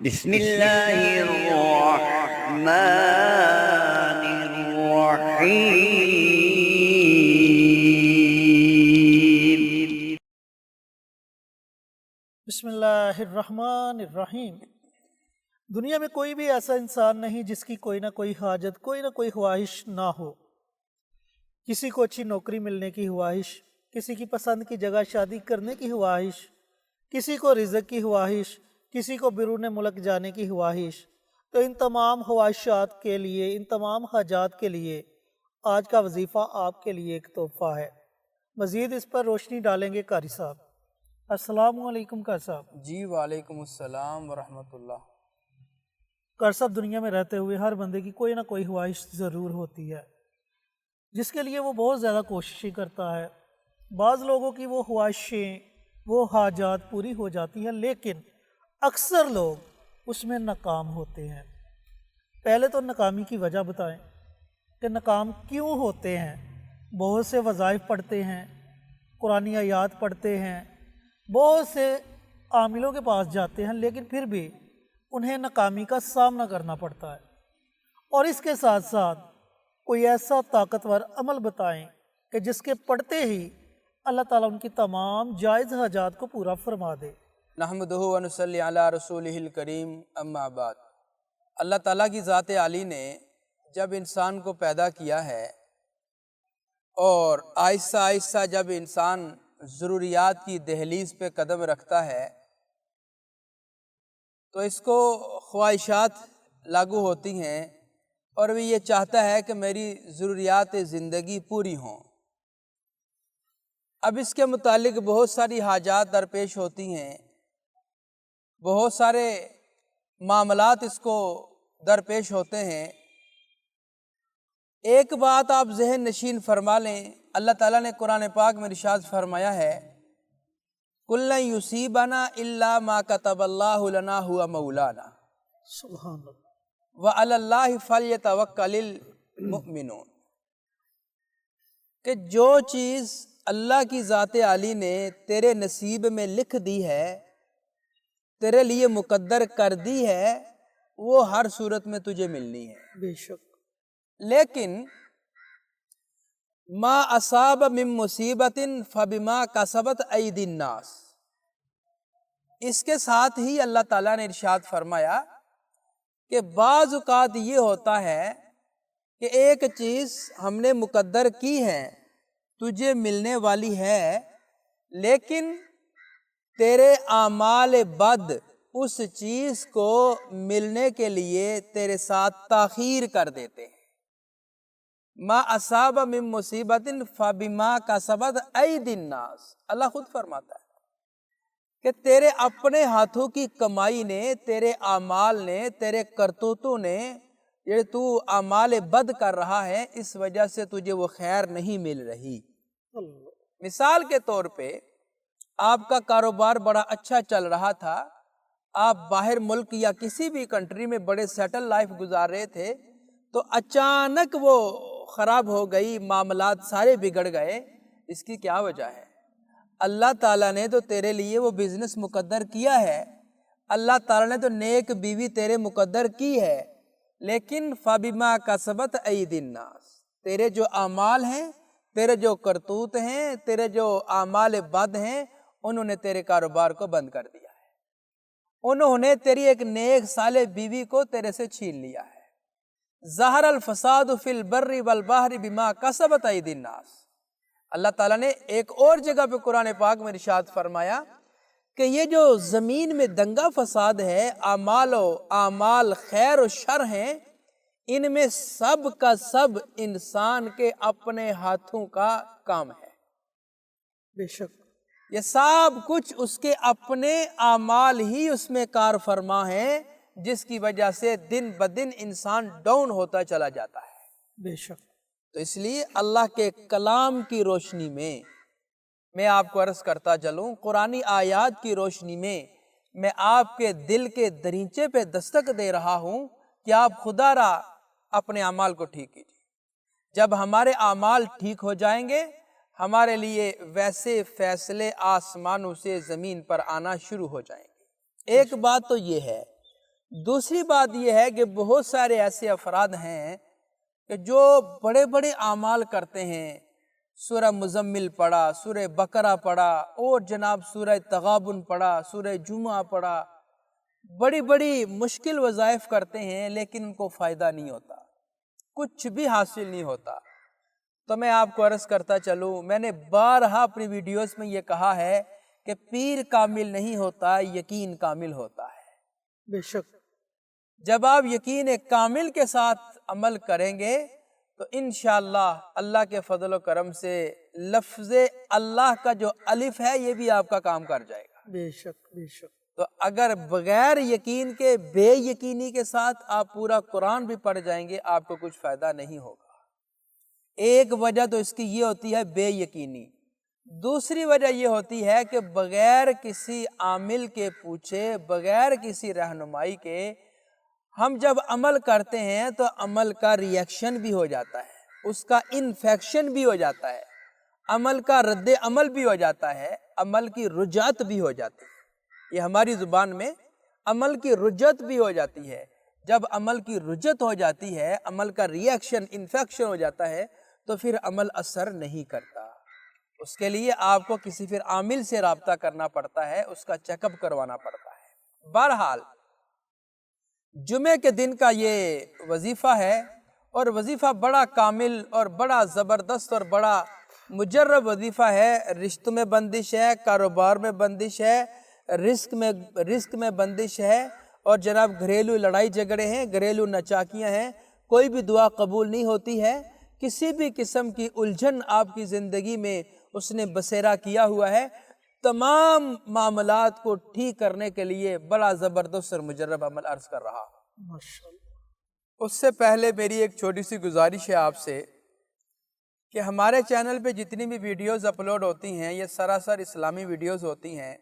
بسم اللہ الرحمن الرحیم۔ بسم اللہ الرحمن الرحیم۔ دنیا میں کوئی بھی ایسا انسان نہیں جس کی کوئی نہ کوئی حاجت، کوئی نہ کوئی خواہش نہ ہو۔ کسی کو اچھی نوکری ملنے کی خواہش، کسی کی پسند کی جگہ شادی کرنے کی خواہش، کسی کو رزق کی خواہش، کسی کو بیرون ملک جانے کی خواہش۔ تو ان تمام خواہشات کے لیے، ان تمام حاجات کے لیے آج کا وظیفہ آپ کے لیے ایک تحفہ ہے۔ مزید اس پر روشنی ڈالیں گے قاری صاحب۔ السلام علیکم قاری صاحب۔ جی وعلیکم السلام ورحمۃ اللہ۔ قاری صاحب، دنیا میں رہتے ہوئے ہر بندے کی کوئی نہ کوئی خواہش ضرور ہوتی ہے جس کے لیے وہ بہت زیادہ کوششیں کرتا ہے۔ بعض لوگوں کی وہ خواہشیں، وہ حاجات پوری ہو جاتی ہیں، لیکن اکثر لوگ اس میں ناکام ہوتے ہیں۔ پہلے تو ناکامی کی وجہ بتائیں کہ ناکام کیوں ہوتے ہیں۔ بہت سے وظائف پڑھتے ہیں، قرآنی آیات پڑھتے ہیں، بہت سے عاملوں کے پاس جاتے ہیں، لیکن پھر بھی انہیں ناکامی کا سامنا کرنا پڑتا ہے۔ اور اس کے ساتھ ساتھ کوئی ایسا طاقتور عمل بتائیں کہ جس کے پڑھتے ہی اللہ تعالیٰ ان کی تمام جائز حاجات کو پورا فرما دے۔ نحمدہ و نصلی علی رسولہ الکریم، اما بعد۔ اللہ تعالیٰ کی ذات عالی نے جب انسان کو پیدا کیا ہے اور آہستہ آہستہ جب انسان ضروریات کی دہلیز پہ قدم رکھتا ہے تو اس کو خواہشات لاگو ہوتی ہیں اور وہ یہ چاہتا ہے کہ میری ضروریات زندگی پوری ہوں۔ اب اس کے متعلق بہت ساری حاجات درپیش ہوتی ہیں، بہت سارے معاملات اس کو درپیش ہوتے ہیں۔ ایک بات آپ ذہن نشین فرما لیں، اللہ تعالیٰ نے قرآن پاک میں ارشاد فرمایا ہے کُلٌّ یُصِیبَنَا إِلَّا مَا كَتَبَ اللَّهُ لَنَا هُوَ مَوْلَانَا سبحان اللہ۔ وَعَلَى اللَّهِ فَلْيَتَوَکَّلِ الْمُؤْمِنُونَ، کہ جو چیز اللہ کی ذات عالی نے تیرے نصیب میں لکھ دی ہے، تیرے لیے مقدر کر دی ہے، وہ ہر صورت میں تجھے ملنی ہے۔ بے شک۔ لیکن ما اصاب من مصیبت فبما کسبت ایدی الناس، اس کے ساتھ ہی اللہ تعالیٰ نے ارشاد فرمایا کہ بعض اوقات یہ ہوتا ہے کہ ایک چیز ہم نے مقدر کی ہے، تجھے ملنے والی ہے، لیکن تیرے اعمال بد اس چیز کو ملنے کے لیے تیرے ساتھ تاخیر کر دیتے ہیں۔ ما اصاب من مصیبت فبما کسبت ایدی الناس، اللہ خود فرماتا ہے کہ تیرے اپنے ہاتھوں کی کمائی نے، تیرے اعمال نے، تیرے کرتوتوں نے، یہ تو اعمال بد کر رہا ہے، اس وجہ سے تجھے وہ خیر نہیں مل رہی۔ مثال کے طور پہ آپ کا کاروبار بڑا اچھا چل رہا تھا، آپ باہر ملک یا کسی بھی کنٹری میں بڑے سیٹل لائف گزار رہے تھے، تو اچانک وہ خراب ہو گئی، معاملات سارے بگڑ گئے۔ اس کی کیا وجہ ہے؟ اللہ تعالیٰ نے تو تیرے لیے وہ بزنس مقدر کیا ہے، اللہ تعالیٰ نے تو نیک بیوی تیرے مقدر کی ہے، لیکن فَبِمَا کَسَبَتْ أَيْدِي النَّاسِ، تیرے جو اعمال ہیں، تیرے جو کرتوت ہیں، تیرے جو اعمال بد ہیں، انہوں نے تیرے کاروبار کو بند کر دیا ہے، انہوں نے تیری ایک نیک صالح بیوی کو تیرے سے چھین لیا ہے۔ ظہر الفساد فی البر والبحر بما کسبت ایدی الناس، اللہ تعالیٰ نے ایک اور جگہ پہ قرآن پاک میں ارشاد فرمایا کہ یہ جو زمین میں دنگا فساد ہے، اعمال خیر و شر ہیں، ان میں سب کا سب انسان کے اپنے ہاتھوں کا کام ہے۔ بے شک۔ یہ سب کچھ اس کے اپنے اعمال ہی اس میں کار فرما ہیں، جس کی وجہ سے دن بدن انسان ڈاؤن ہوتا چلا جاتا ہے۔ بے شک۔ تو اس لیے اللہ کے کلام کی روشنی میں آپ کو عرض کرتا چلوں، قرآنی آیات کی روشنی میں آپ کے دل کے دریچے پہ دستک دے رہا ہوں کہ آپ خدا را اپنے اعمال کو ٹھیک کیجیے۔ جب ہمارے اعمال ٹھیک ہو جائیں گے، ہمارے لیے ویسے فیصلے آسمانوں سے زمین پر آنا شروع ہو جائیں گے۔ ایک بات تو یہ ہے دوسری بات یہ ہے کہ بہت سارے ایسے افراد ہیں کہ جو بڑے بڑے اعمال کرتے ہیں، سورہ مزمل پڑھا، سورہ بقرہ پڑھا، اور جناب سورہ تغابن پڑھا، سورہ جمعہ پڑھا، بڑی بڑی مشکل وظائف کرتے ہیں، لیکن ان کو فائدہ نہیں ہوتا، کچھ بھی حاصل نہیں ہوتا۔ تو میں آپ کو عرض کرتا چلوں، میں نے بارہا اپنی ویڈیوز میں یہ کہا ہے کہ پیر کامل نہیں ہوتا، یقین کامل ہوتا ہے۔ بے شک۔ جب آپ یقین کامل کے ساتھ عمل کریں گے تو انشاءاللہ اللہ کے فضل و کرم سے لفظ اللہ کا جو الف ہے یہ بھی آپ کا کام کر جائے گا۔ بے شک بے شک۔ تو اگر بغیر یقین کے، بے یقینی کے ساتھ آپ پورا قرآن بھی پڑھ جائیں گے، آپ کو کچھ فائدہ نہیں ہوگا۔ ایک وجہ تو اس کی یہ ہوتی ہے بے یقینی، دوسری وجہ یہ ہوتی ہے کہ بغیر کسی عامل کے پوچھے، بغیر کسی رہنمائی کے ہم جب عمل کرتے ہیں تو عمل کا ریئیکشن بھی ہو جاتا ہے، اس کا انفیکشن بھی ہو جاتا ہے، عمل کا رد عمل بھی ہو جاتا ہے، عمل کی رجعت بھی ہو جاتی ہے۔ یہ ہماری زبان میں عمل کی رجعت بھی ہو جاتی ہے۔ جب عمل کی رجعت ہو جاتی ہے، عمل کا ریئیکشن، انفیکشن ہو جاتا ہے، تو پھر عمل اثر نہیں کرتا۔ اس کے لیے آپ کو کسی پھر عامل سے رابطہ کرنا پڑتا ہے، اس کا چیک اپ کروانا پڑتا ہے۔ بہرحال جمعے کے دن کا یہ وظیفہ ہے، اور وظیفہ بڑا کامل اور بڑا زبردست اور بڑا مجرب وظیفہ ہے۔ رشتوں میں بندش ہے، کاروبار میں بندش ہے، رزق میں بندش ہے، اور جناب گھریلو لڑائی جھگڑے ہیں، گھریلو نچاکیاں ہیں، کوئی بھی دعا قبول نہیں ہوتی ہے۔ کسی بھی قسم کی الجھن آپ کی زندگی میں اس نے بسیرا کیا ہوا ہے، تمام معاملات کو ٹھیک کرنے کے لیے بڑا زبردست اور مجرب عمل عرض کر رہا ہوں۔ ماشاءاللہ۔ اس سے پہلے میری ایک چھوٹی سی گزارش ہے آپ سے کہ ہمارے چینل پہ جتنی بھی ویڈیوز اپلوڈ ہوتی ہیں یہ سراسر اسلامی ویڈیوز ہوتی ہیں،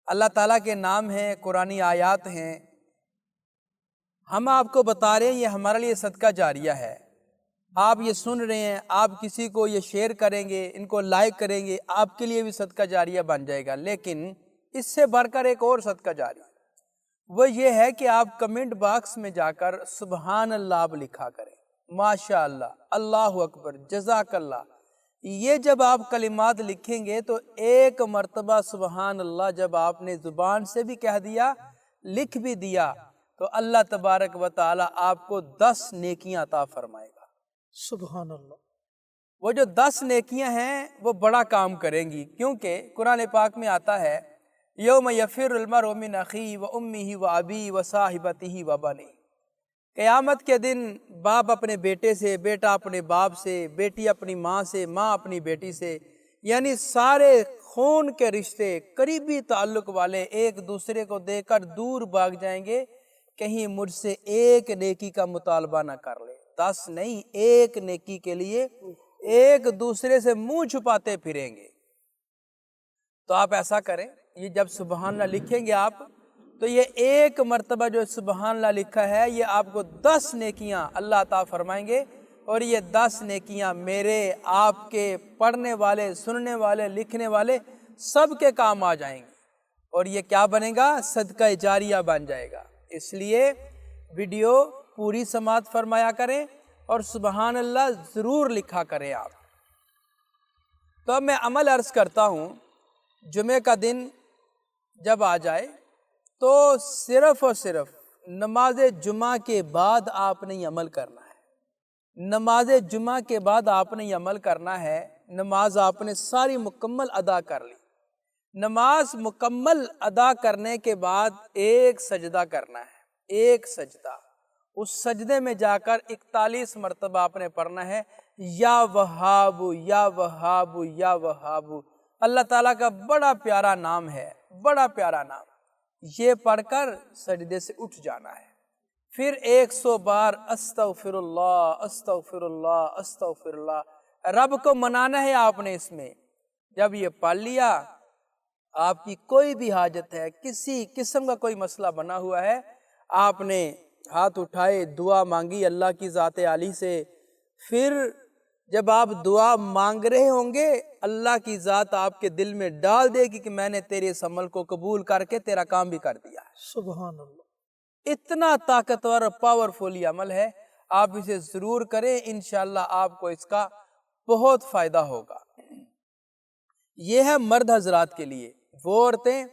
اللہ تعالیٰ کے نام ہیں، قرآنی آیات ہیں۔ ہم آپ کو بتا رہے ہیں یہ ہمارے لیے صدقہ جاریہ ہے۔ آپ یہ سن رہے ہیں، آپ کسی کو یہ شیئر کریں گے، ان کو لائک کریں گے، آپ کے لیے بھی صدقہ جاریہ بن جائے گا۔ لیکن اس سے بڑھ کر ایک اور صدقہ جاریہ وہ یہ ہے کہ آپ کمنٹ باکس میں جا کر سبحان اللہ آپ لکھا کریں، ماشاء اللہ، اللہ اکبر، جزاک اللہ۔ یہ جب آپ کلمات لکھیں گے تو ایک مرتبہ سبحان اللہ جب آپ نے زبان سے بھی کہہ دیا، لکھ بھی دیا، تو اللہ تبارک و تعالی آپ کو 10 نیکیاں عطا فرمائے گا۔ سبحان اللہ۔ وہ جو 10 نیکیاں ہیں وہ بڑا کام کریں گی، کیونکہ قرآن پاک میں آتا ہے یوم یفر المرء من اخیہ و امہ و ابیہ و صاحبتہ و بنیہ۔ قیامت کے دن باپ اپنے بیٹے سے، بیٹا اپنے باپ سے، بیٹی اپنی ماں سے، ماں اپنی بیٹی سے، یعنی سارے خون کے رشتے، قریبی تعلق والے ایک دوسرے کو دیکھ کر دور بھاگ جائیں گے، کہیں مجھ سے ایک نیکی کا مطالبہ نہ کر لے۔ 10 نہیں، ایک نیکی کے لیے ایک دوسرے سے منہ چھپاتے پھریں گے۔ تو آپ ایسا کریں، یہ جب سبحان اللہ لکھیں گے آپ تو یہ ایک مرتبہ جو سبحان اللہ لکھا ہے یہ آپ کو 10 نیکیاں اللہ عطا فرمائیں گے، اور یہ 10 نیکیاں میرے، آپ کے، پڑھنے والے، سننے والے، لکھنے والے سب کے کام آ جائیں گے، اور یہ کیا بنے گا؟ صدقہ جاریہ بن جائے گا۔ اس لیے ویڈیو پوری سماعت فرمایا کریں اور سبحان اللہ ضرور لکھا کریں آپ۔ تو اب میں عمل عرض کرتا ہوں، جمعہ کا دن جب آ جائے تو صرف اور صرف نماز جمعہ کے بعد آپ نے یہ عمل کرنا ہے۔ نماز جمعہ کے بعد آپ نے یہ عمل کرنا ہے۔ نماز آپ نے ساری مکمل ادا کر لی، نماز مکمل ادا کرنے کے بعد ایک سجدہ کرنا ہے، ایک سجدہ۔ اس سجدے میں جا کر 41 مرتبہ آپ نے پڑھنا ہے یا وہاب یا وہاب یا وہاب۔ اللہ تعالیٰ کا بڑا پیارا نام ہے، بڑا پیارا نام۔ یہ پڑھ کر سجدے سے اٹھ جانا ہے، پھر 100 بار استغفر اللہ استغفر اللہ استغفر اللہ، رب کو منانا ہے آپ نے اس میں۔ جب یہ پڑھ لیا، آپ کی کوئی بھی حاجت ہے، کسی قسم کا کوئی مسئلہ بنا ہوا ہے، آپ نے ہاتھ اٹھائے، دعا مانگی اللہ کی ذات عالی سے، پھر جب آپ دعا مانگ رہے ہوں گے اللہ کی ذات آپ کے دل میں ڈال دے گی کہ میں نے تیرے اس عمل کو قبول کر کے تیرا کام بھی کر دیا ہے۔ سبحان اللہ۔ اتنا طاقتور اور پاورفل یہ عمل ہے، آپ اسے ضرور کریں، انشاءاللہ آپ کو اس کا بہت فائدہ ہوگا۔ یہ ہے مرد حضرات کے لیے، وہ عورتیں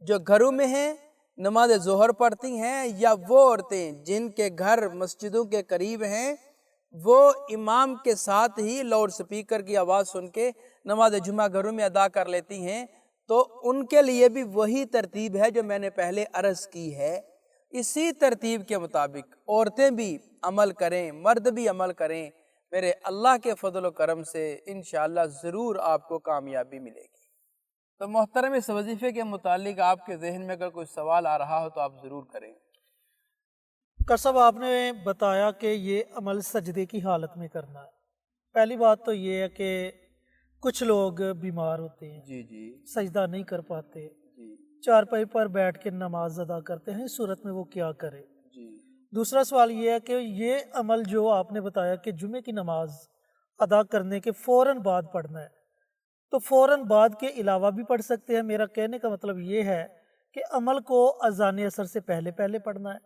جو گھروں میں ہیں نماز ظہر پڑھتی ہیں، یا وہ عورتیں جن کے گھر مسجدوں کے قریب ہیں، وہ امام کے ساتھ ہی لاؤڈ سپیکر کی آواز سن کے نماز جمعہ گھروں میں ادا کر لیتی ہیں، تو ان کے لیے بھی وہی ترتیب ہے جو میں نے پہلے عرض کی ہے۔ اسی ترتیب کے مطابق عورتیں بھی عمل کریں، مرد بھی عمل کریں، میرے اللہ کے فضل و کرم سے انشاءاللہ ضرور آپ کو کامیابی ملے گی۔ تو محترم، اس وظیفے کے متعلق آپ کے ذہن میں اگر کوئی سوال آ رہا ہو تو آپ ضرور کریں۔ ڈاکٹر صاحب، آپ نے بتایا کہ یہ عمل سجدے کی حالت میں کرنا ہے۔ پہلی بات تو یہ ہے کہ کچھ لوگ بیمار ہوتے ہیں، جی سجدہ نہیں کر پاتے، چارپائی پر بیٹھ کے نماز ادا کرتے ہیں، اس صورت میں وہ کیا کرے؟ دوسرا سوال یہ ہے کہ یہ عمل جو آپ نے بتایا کہ جمعے کی نماز ادا کرنے کے فوراً بعد پڑھنا ہے، تو فوراً بعد کے علاوہ بھی پڑھ سکتے ہیں؟ میرا کہنے کا مطلب یہ ہے کہ عمل کو اذان عصر سے پہلے پڑھنا ہے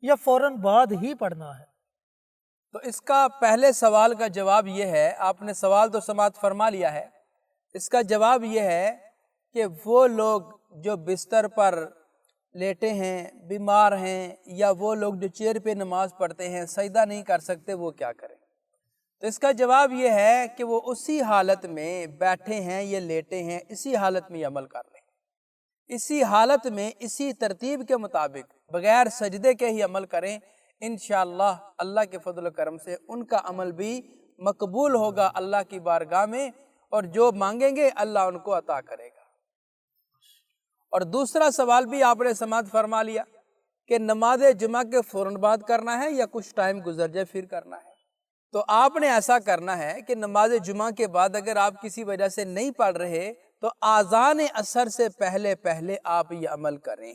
یا فوراً بعد ہی پڑھنا ہے؟ تو اس کا پہلے سوال کا جواب یہ ہے، آپ نے سوال تو سماعت فرما لیا ہے، اس کا جواب یہ ہے کہ وہ لوگ جو بستر پر لیٹے ہیں، بیمار ہیں، یا وہ لوگ جو چیئر پہ نماز پڑھتے ہیں، سجدہ نہیں کر سکتے، وہ کیا کریں؟ تو اس کا جواب یہ ہے کہ وہ اسی حالت میں بیٹھے ہیں یا لیٹے ہیں، اسی حالت میں عمل کر لیں، اسی حالت میں اسی ترتیب کے مطابق بغیر سجدے کے ہی عمل کریں، انشاءاللہ اللہ کے فضل و کرم سے ان کا عمل بھی مقبول ہوگا اللہ کی بارگاہ میں، اور جو مانگیں گے اللہ ان کو عطا کرے گا۔ اور دوسرا سوال بھی آپ نے سماعت فرما لیا کہ نماز جمعہ کے فوراً بعد کرنا ہے یا کچھ ٹائم گزر جائے پھر کرنا ہے۔ تو آپ نے ایسا کرنا ہے کہ نماز جمعہ کے بعد اگر آپ کسی وجہ سے نہیں پڑھ رہے تو آذان عصر سے پہلے آپ یہ عمل کریں،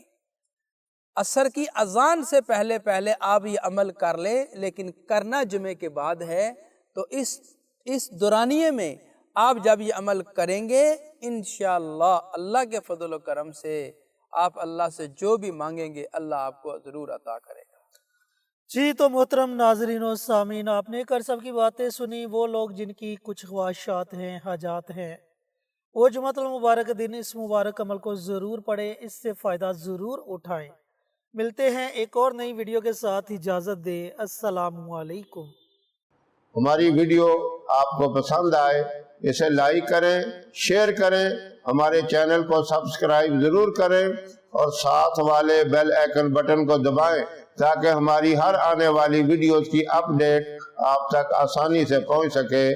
عصر کی اذان سے پہلے آپ یہ عمل کر لیں، لیکن کرنا جمعے کے بعد ہے۔ تو اس دورانیے میں آپ جب یہ عمل کریں گے انشاءاللہ اللہ کے فضل و کرم سے آپ اللہ سے جو بھی مانگیں گے اللہ آپ کو ضرور عطا کرے گا۔ جی، تو محترم ناظرین و سامعین، آپ نے ایک سب کی باتیں سنی۔ وہ لوگ جن کی کچھ خواہشات ہیں، حاجات ہیں، وہ جمعۃ المبارک دن اس مبارک عمل کو ضرور پڑھیں، اس سے فائدہ ضرور اٹھائیں۔ ملتے ہیں ایک اور نئی ویڈیو کے ساتھ، اجازت دیں، السلام علیکم۔ ہماری ویڈیو آپ کو پسند آئے اسے لائک کریں، شیئر کریں، ہمارے چینل کو سبسکرائب ضرور کریں اور ساتھ والے بیل آئیکن بٹن کو دبائیں تاکہ ہماری ہر آنے والی ویڈیوز کی اپڈیٹ آپ تک آسانی سے پہنچ سکے۔